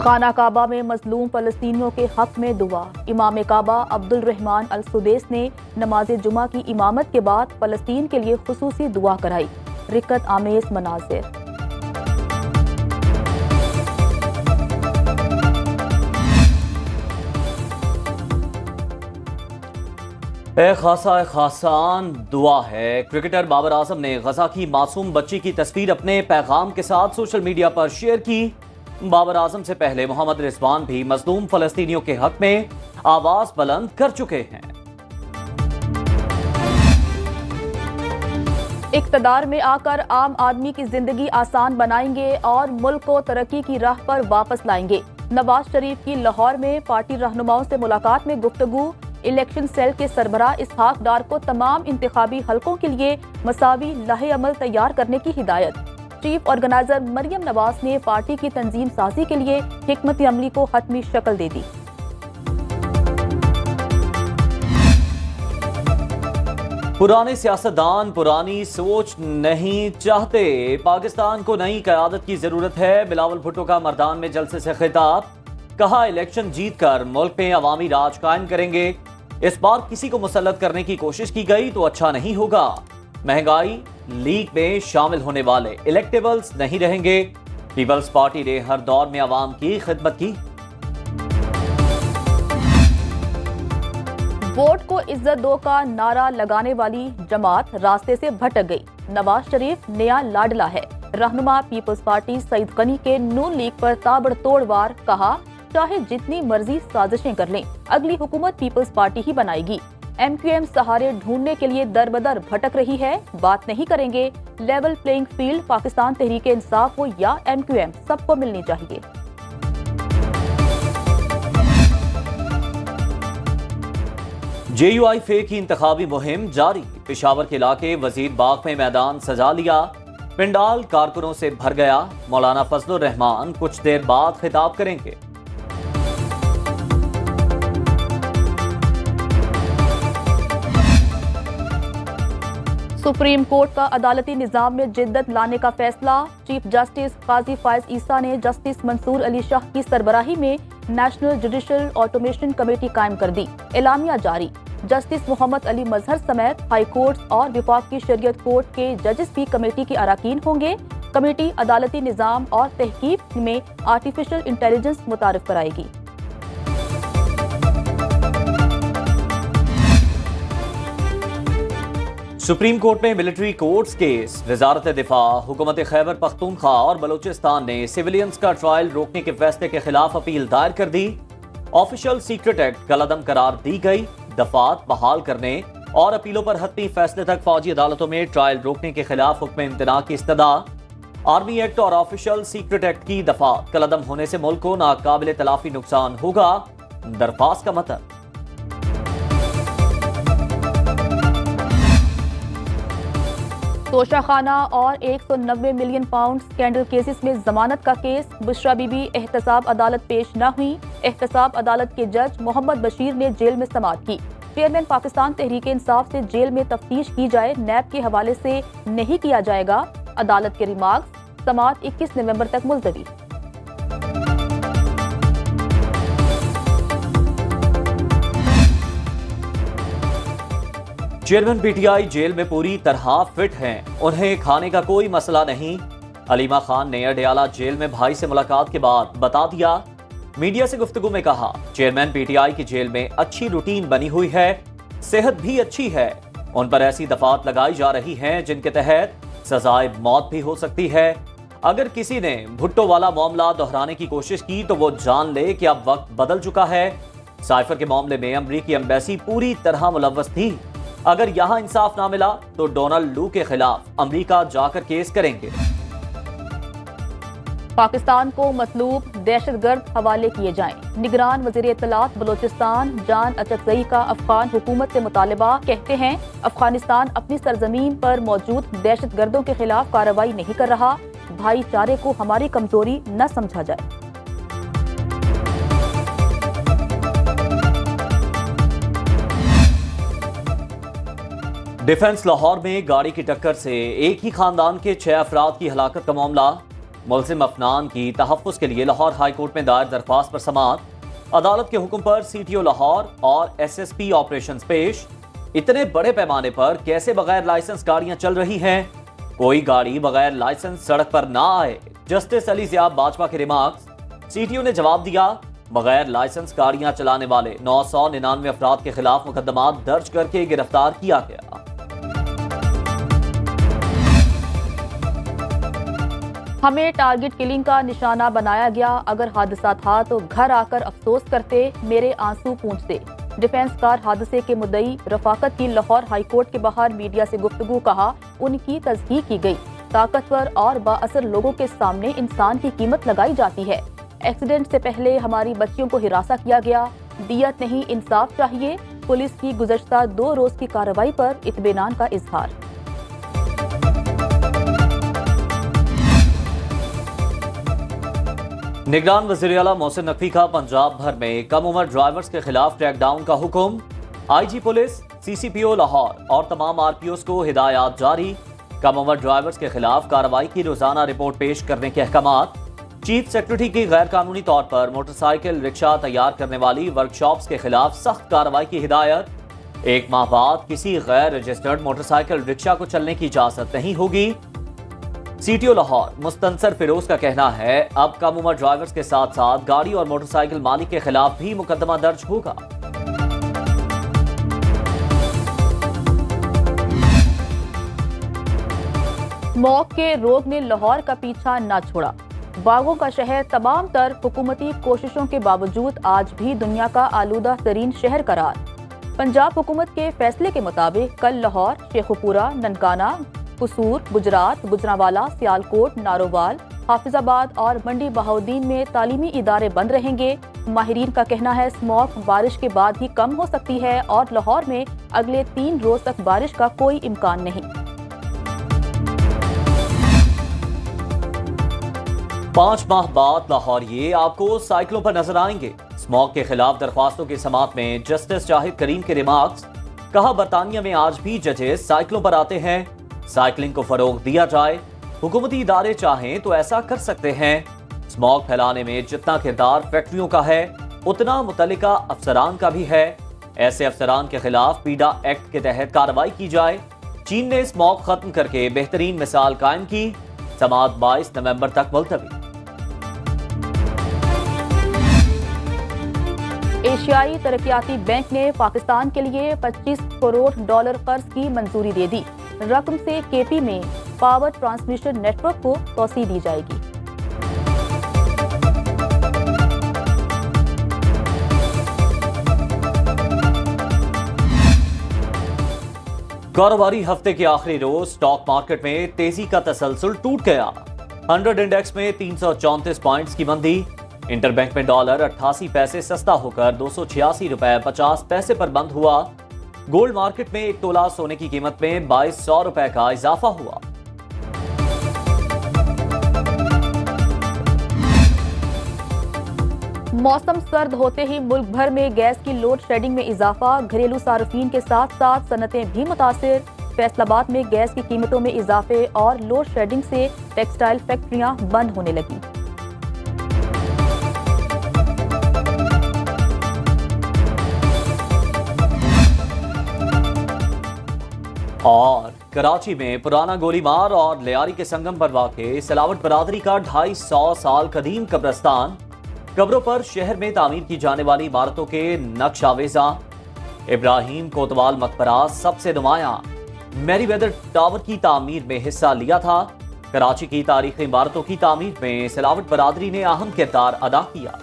खाना काबा में मजलूम फलस्तीनियों के हक में दुआ। इमाम काबा अब्दुल रहमान अल सुदैस ने नमाज जुमा की इमामत के बाद फलस्तीन के लिए खुसूसी दुआ कराई। रिकत आमेज मनाजिर। खासान दुआ है। क्रिकेटर बाबर आजम ने गजा की मासूम बच्ची की तस्वीर अपने पैगाम के साथ सोशल मीडिया पर शेयर की। बाबर आजम से पहले मोहम्मद रिजवान भी मजलूम फलस्तीनियों के हक में आवाज बुलंद कर चुके हैं। इक़्तिदार में आकर आम आदमी की जिंदगी आसान बनाएंगे और मुल्क को तरक्की की राह पर वापस लाएंगे। नवाज शरीफ की लाहौर में पार्टी रहनुमाओं से मुलाकात में गुफ्तगू। इलेक्शन सेल के सरबराह इसहाक डार को तमाम इंतखाबी हलकों के लिए मसावी लाहे अमल तैयार करने की हिदायत। चीफ ऑर्गेनाइजर मरियम नवाज ने पार्टी की तंजीम साजी के लिए हिकमत अमली को हतमी शक्ल दे दी। पुराने सियासतदान पुरानी सोच नहीं चाहते। पाकिस्तान को नई क़यादत की जरूरत है। बिलावल भुट्टो का मर्दान में जलसे से खिताब। कहा, इलेक्शन जीतकर मुल्क में अवामी राज कायम करेंगे। इस बार किसी को मुसल्लत करने की कोशिश की गई तो अच्छा नहीं होगा। महंगाई लीग में शामिल होने वाले इलेक्टेबल्स नहीं रहेंगे। पीपल्स पार्टी ने हर दौर में अवाम की खिदमत की। वोट को इज्जत दो का नारा लगाने वाली जमात रास्ते से भटक गई। नवाज शरीफ नया लाडला है। रहनुमा पीपल्स पार्टी सईद गनी के नून लीग पर ताबड़तोड़ वार। कहा, चाहे जितनी मर्जी साजिशें कर लें, अगली हुकूमत पीपल्स पार्टी ही बनाएगी। MQM सहारे ढूंढने के लिए दर-बदर भटक रही है। बात नहीं करेंगे। Level playing field Pakistan Tehreek Insaf हो या MQM, सबको मिलनी चाहिए। JUI की इंतखाबी मुहिम जारी। पेशावर के इलाके वजीर बाग में मैदान सजा लिया। पिंडाल कारकुनों से भर गया। मौलाना फजलुर रहमान कुछ देर बाद खिताब करेंगे। सुप्रीम कोर्ट का अदालती निजाम में जिद्दत लाने का फैसला। चीफ जस्टिस काजी फायज ईसा ने जस्टिस मंसूर अली शाह की सरबराही में नेशनल जुडिशल ऑटोमेशन कमेटी कायम कर दी। एलामिया जारी। जस्टिस मोहम्मद अली मजहर समेत हाई कोर्ट और विफाक की शरीयत कोर्ट के जजेस भी कमेटी के अराकीन होंगे। कमेटी अदालती निजाम और तहकीक में आर्टिफिशियल इंटेलिजेंस मुतारिफ कराएगी। सुप्रीम कोर्ट में मिलिट्री कोर्ट्स केस। वजारत दिफा, हुकूमत खैबर पख्तूनख्वा और बलूचिस्तान ने सिविलियंस का ट्रायल रोकने के फैसले के खिलाफ अपील दायर कर दी। ऑफिशियल सीक्रेट एक्ट कलअदम करार दी गई। दफात बहाल करने और अपीलों पर हतमी फैसले तक फौजी अदालतों में ट्रायल रोकने के खिलाफ हुक्म इम्तना की इस्तदा। आर्मी एक्ट और ऑफिशियल सीक्रेट एक्ट की दफात कलअदम होने से मुल्क को नाकाबिले तलाफी नुकसान होगा। दरख्वास्त का मतलब। तोशाखाना और 190 मिलियन पाउंड स्कैंडल केसेस में जमानत का केस। बुशरा बीबी एहतसाब अदालत पेश न हुई। एहतसाब अदालत के जज मोहम्मद बशीर ने जेल में समाअत की। चेयरमैन पाकिस्तान तहरीक इंसाफ से जेल में तफ्तीश की जाए, नैब के हवाले से नहीं किया जाएगा। अदालत के रिमार्क्स। समाअत 21 नवंबर तक मुलतवी। चेयरमैन PTI जेल में पूरी तरह फिट हैं। उन्हें खाने का कोई मसला नहीं। अलीमा खान ने अडयाला जेल में भाई से मुलाकात के बाद बता दिया। मीडिया से गुफ्तगू में कहा, चेयरमैन PTI की जेल में अच्छी रूटीन बनी हुई है, सेहत भी अच्छी है। उन पर ऐसी दफात लगाई जा रही हैं जिनके तहत सजाए मौत भी हो सकती है। अगर किसी ने भुट्टो वाला मामला दोहराने की कोशिश की तो वो जान ले कि अब वक्त बदल चुका है। साइफर के मामले में अमरीकी एम्बेसी पूरी तरह मुलव्वस थी। अगर यहां इंसाफ ना मिला तो डोनाल्ड लू के खिलाफ अमेरिका जाकर केस करेंगे। पाकिस्तान को मतलूब दहशतगर्द हवाले किए जाएं। निगरान वज़ीर इत्तलात बलोचिस्तान जान अचकज़ई का अफगान हुकूमत से मुतालबा। कहते हैं, अफगानिस्तान अपनी सरजमीन पर मौजूद दहशतगर्दों के खिलाफ कार्रवाई नहीं कर रहा। भाईचारे को हमारी कमजोरी न समझा जाए। डिफेंस लाहौर में गाड़ी की टक्कर से एक ही खानदान के 6 अफराद की हलाकत का मामला। मुलजिम अफनान की तहफ़्फ़ुज़ के लिए लाहौर हाई कोर्ट में दायर दरख्वास्त पर समाअत, अदालत के हुक्म पर CTO लाहौर और SSP ऑपरेशंस पेश। इतने बड़े पैमाने पर कैसे बगैर लाइसेंस गाड़ियां चल रही हैं? कोई गाड़ी बगैर लाइसेंस सड़क पर ना आए। जस्टिस अली ज़िया बाजवा के रिमार्क्स। CTO ने जवाब दिया, बगैर लाइसेंस गाड़ियां चलाने वाले 999 अफराद के खिलाफ मुकदमा दर्ज करके गिरफ्तार किया गया। हमें टारगेट किलिंग का निशाना बनाया गया, अगर हादसा था तो घर आकर अफसोस करते, मेरे आंसू पूंछते। डिफेंस कार हादसे के मुद्दई रफाकत की लाहौर हाई कोर्ट के बाहर मीडिया से गुफ्तगू, कहा उनकी तस्दीक की गई। ताकतवर और बाअसर लोगों के सामने इंसान की कीमत लगाई जाती है। एक्सीडेंट से पहले हमारी बच्चियों को हिरासा किया गया, दियत नहीं इंसाफ चाहिए। पुलिस की गुज़श्ता 2 रोज की कार्रवाई पर इत्मीनान का इजहार। निगरान वज़ीर आला मोहसिन नकवी का पंजाब भर में कम उम्र ड्राइवर्स के खिलाफ क्रैकडाउन का हुक्म। IG पुलिस, CCPO लाहौर और तमाम RPOs को हिदायत जारी। कम उम्र ड्राइवर्स के खिलाफ कार्रवाई की रोजाना रिपोर्ट पेश करने के अहकामात। चीफ सेक्रेटरी की गैर कानूनी तौर पर मोटरसाइकिल रिक्शा तैयार करने वाली वर्कशॉप्स के खिलाफ सख्त कार्रवाई की हिदायत। 1 माह बाद किसी गैर रजिस्टर्ड मोटरसाइकिल रिक्शा को चलने की इजाजत नहीं होगी। CTO लाहौर मुस्तनसर फिरोज का कहना है, अब कम उम्र ड्राइवर्स के साथ साथ गाड़ी और मोटरसाइकिल मालिक के खिलाफ भी मुकदमा दर्ज होगा। स्मॉग के रोग ने लाहौर का पीछा न छोड़ा। बागों का शहर तमाम तर हुकूमती कोशिशों के बावजूद आज भी दुनिया का आलूदा तरीन शहर करार। पंजाब हुकूमत के फैसले के मुताबिक कल लाहौर, शेखुपुरा, ननकाना, कसूर, गुजरात, गुजरांवाला, सियालकोट, नारोवाल, हाफिजाबाद और मंडी बहाउद्दीन में तालीमी इदारे बंद रहेंगे। माहिरीन का कहना है, स्मॉग बारिश के बाद ही कम हो सकती है और लाहौर में अगले 3 रोज तक बारिश का कोई इम्कान नहीं। 5 माह बाद लाहौरिये आपको साइकिलों पर नजर आएंगे। स्मॉग के खिलाफ दरख्वास्तों की समाअत में जस्टिस जाहिद करीम के रिमार्क्स। कहा, बरतानिया में आज भी जजेस साइकिलों पर आते हैं। साइकिलिंग को फरोग दिया जाए। हुकूमती इदारे चाहें तो ऐसा कर सकते हैं। स्मॉग फैलाने में जितना किरदार फैक्ट्रियों का है, उतना मुतल्लिका अफसरान का भी है। ऐसे अफसरान के खिलाफ पीडा एक्ट के तहत कार्रवाई की जाए। चीन ने स्मॉग खत्म करके बेहतरीन मिसाल कायम की। समाअत 22 नवंबर तक मुलतवी। एशियाई तरक्याती बैंक ने पाकिस्तान के लिए $25 करोड़ कर्ज की मंजूरी दे दी। रकम से KP में पावर ट्रांसमिशन नेटवर्क को तोसी दी जाएगी। कारोबारी हफ्ते के आखिरी रोज स्टॉक मार्केट में तेजी का तसलसल टूट गया। 100 इंडेक्स में 334 पॉइंट्स की मंदी। इंटरबैंक में डॉलर 88 पैसे सस्ता होकर 286 रुपए 50 पैसे पर बंद हुआ। गोल्ड मार्केट में 1 तोला सोने की कीमत में 2200 रुपए का इजाफा हुआ। मौसम सर्द होते ही मुल्क भर में गैस की लोड शेडिंग में इजाफा। घरेलू सार्फिन के साथ साथ सनतें भी मुतासिर। फैसलाबाद में गैस की कीमतों में इजाफे और लोड शेडिंग से टेक्सटाइल फैक्ट्रियां बंद होने लगी। और कराची में पुराना गोलीमार और लियारी के संगम पर वाक़े सिलावट बरादरी का 250 साल कदीम कब्रस्तान। कब्रों पर शहर में तामीर की जाने वाली इमारतों के नक्शावेजा। इब्राहिम कोतवाल मकबरा सबसे नुमाया। मैरीवेदर टावर की तामीर में हिस्सा लिया था। कराची की तारीखी इमारतों की तामीर में सिलावट बरादरी ने अहम किरदार अदा किया।